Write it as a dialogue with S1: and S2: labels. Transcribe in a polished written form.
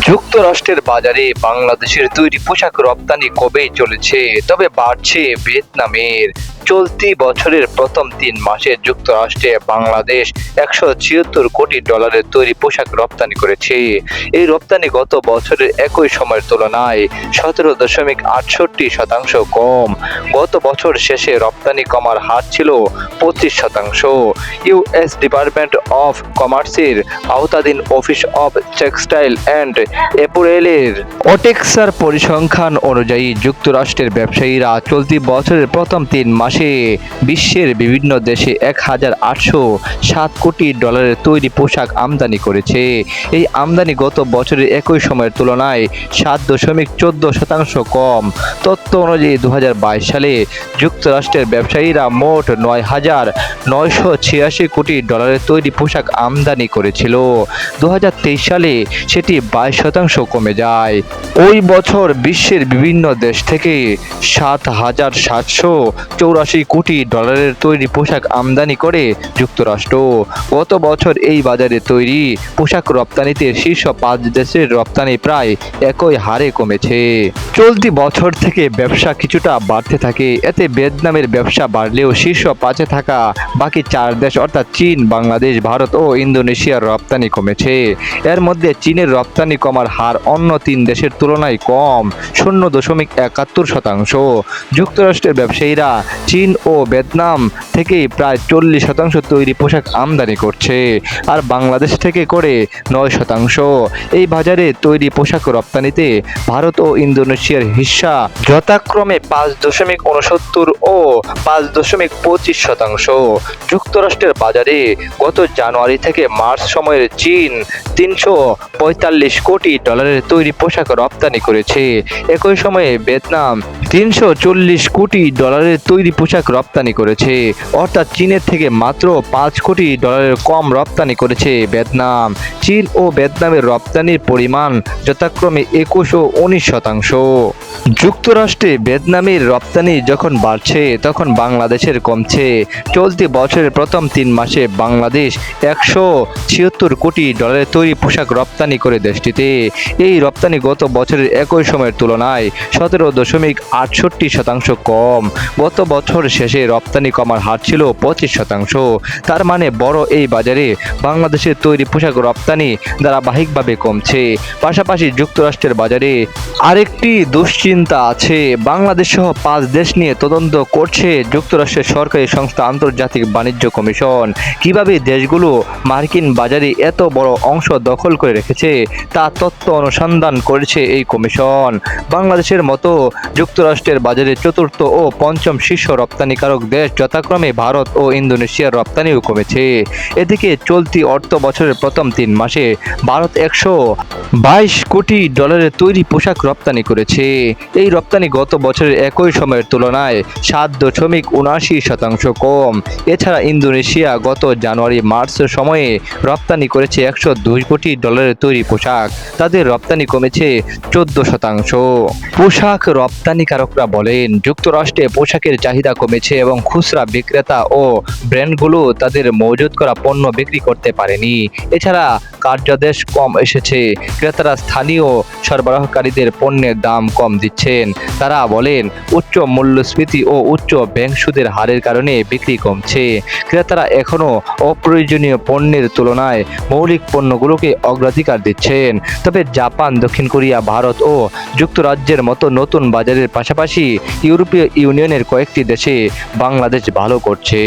S1: যুক্তরাষ্ট্রের বাজারে বাংলাদেশের তৈরি পোশাক রপ্তানি কবেই চলেছে, তবে বাড়ছে ভিয়েতনামের। চলতি বছরের প্রথম 3 মাসে যুক্তরাষ্ট্রে বাংলাদেশ $176 কোটি তৈরি পোশাক রপ্তানি করেছে। এই রপ্তানি গত বছরের একই সময়ের তুলনায় 17.68% কম। গত বছর শেষে রপ্তানি কমার হার ছিল 25%। ইউএস ডিপার্টমেন্ট অফ কমার্সের আওতাধীন অফিস অব টেক্সটাইল অ্যান্ড অ্যাপারেলের ওটেক্সার পরিসংখ্যান অনুযায়ী যুক্তরাষ্ট্রের ব্যবসায়ীরা চলতি বছরের প্রথম 3 মাসে বিশ্বের বিভিন্ন দেশে $1,807 কোটি তৈরি পোশাক আমদানি করেছে। এই আমদানি গত বছরের একই সময়ের তুলনায় 7.14% কম। তথ্য অনুযায়ী 2022 সালে যুক্তরাষ্ট্রের ব্যবসায়ীরা মোট $9,986 কোটি তৈরি পোশাক আমদানি করেছিল। 2023 সালে সেটি 22% কমে যায়। ওই বছর বিশ্বের বিভিন্ন দেশ থেকে $7,784 কোটি তৈরি পোশাক আমদানি করে যুক্তরাষ্ট্র। গত বছর এই বাজারে তৈরি পোশাক রপ্তানিতে শীর্ষ 5 দেশের রপ্তানি প্রায় একই হারে কমেছে। চলতি বছর থেকে ব্যবসা কিছুটা বাড়তে থাকে। এতে ভিয়েতনামের ব্যবসা বাড়লেও শীর্ষ 5-এ থাকা বাকি 4 দেশ অর্থাৎ চীন, বাংলাদেশ, ভারত ও ইন্দোনেশিয়ার রপ্তানি কমেছে। এর মধ্যে চীনের রপ্তানি কমার হার অন্য 3 দেশের তুলনায় কম, 0.71%। যুক্তরাষ্ট্রের ব্যবসায়ীরা চীন ও ভিয়েতনাম থেকেই প্রায় 40% তৈরি পোশাক আমদানি করছে, আর বাংলাদেশ থেকে করে 9%। এই বাজারে তৈরি পোশাক রপ্তানিতে ভারত ও ইন্দোনেশিয়ার হিস্সা যথাক্রমে 5.69 ও 5.25%। যুক্তরাষ্ট্রের বাজারে গত জানুয়ারি থেকে মার্চ সময়ের চীন $345 কোটি তৈরি পোশাক রপ্তানি করেছে। একই সময়ে ভিয়েতনাম $340 কোটি তৈরি পোশাক রপ্তানি করেছে, অর্থাৎ চীনের থেকে মাত্র $5 কোটি কম রপ্তানি করেছে ভিয়েতনাম। চীন ও ভিয়েতনামের রপ্তানির পরিমাণ যথাক্রমে 21 ও 19%। যুক্তরাষ্ট্রে ভিয়েতনামের রপ্তানি যখন বাড়ছে তখন বাংলাদেশের কমছে। চলতি বছরের প্রথম 3 মাসে বাংলাদেশ $176 কোটি তৈরি পোশাক রপ্তানি করে দেশটিতে। এই রপ্তানি গত বছরের একই সময়ের তুলনায় 17.68% কম। গত বছর শেষে রপ্তানি কমার হার ছিল 25%। তার মানে বড় এই বাজারে বাংলাদেশের তৈরি পোশাক রপ্তানি ধারাবাহিকভাবে কমছে। পাশাপাশি যুক্তরাষ্ট্রের বাজারে আরেকটি দুশ্চিন্তা আছে। বাংলাদেশ সহ 5 দেশ নিয়ে তদন্ত করছে যুক্তরাষ্ট্রের সরকারি সংস্থা আন্তর্জাতিক বাণিজ্য কমিশন। কিভাবে দেশগুলো মার্কিন বাজারে এত বড় অংশ দখল করে রেখেছে তা তথ্য অনুসন্ধান করেছে এই কমিশন। বাংলাদেশের মতো যুক্তরাষ্ট্রের বাজারে চতুর্থ ও পঞ্চম শীর্ষ রপ্তানিকারক দেশ যথাক্রমে ভারত ও ইন্দোনেশিয়ার রপ্তানিও কমেছে। এদিকে চলতি অর্থ বছরের প্রথম 3 মাসে ভারত $122 কোটি তৈরি পোশাক রপ্তানি করেছে। এই রপ্তানি গত বছরের একই সময়ের তুলনায় 7.79% কম। এছাড়া ইন্দোনেশিয়া গত জানুয়ারি-মার্চ সময়ে রপ্তানি করেছে $102 কোটি তৈরি পোশাক। তাদের রপ্তানি কমেছে 14%। পোশাক রপ্তানিকারকরা বলেন, যুক্তরাষ্ট্রে পোশাকের চাহিদা কমেছে এবং খুচরা বিক্রেতা ও ব্র্যান্ডগুলো তাদের মজুত করা পণ্য বিক্রি করতে পারেনি। এছাড়া কার্যাদেশ কম এসেছে। ক্রেতারা স্থানীয় সরবরাহকারীদের পণ্যের দাম কম দিচ্ছেন। তারা বলেন, উচ্চ মূল্যস্ফীতি ও উচ্চ ব্যাংক সুদের হারের কারণে বিক্রি কমছে। ক্রেতারা এখনও অপ্রয়োজনীয় পণ্যের তুলনায় মৌলিক পণ্যগুলোকে অগ্রাধিকার দিচ্ছেন। তবে জাপান, দক্ষিণ কোরিয়া, ভারত ও যুক্তরাজ্যের মতো নতুন বাজারের পাশাপাশি ইউরোপীয় ইউনিয়নের কয়েকটি দেশে বাংলাদেশ ভালো করছে।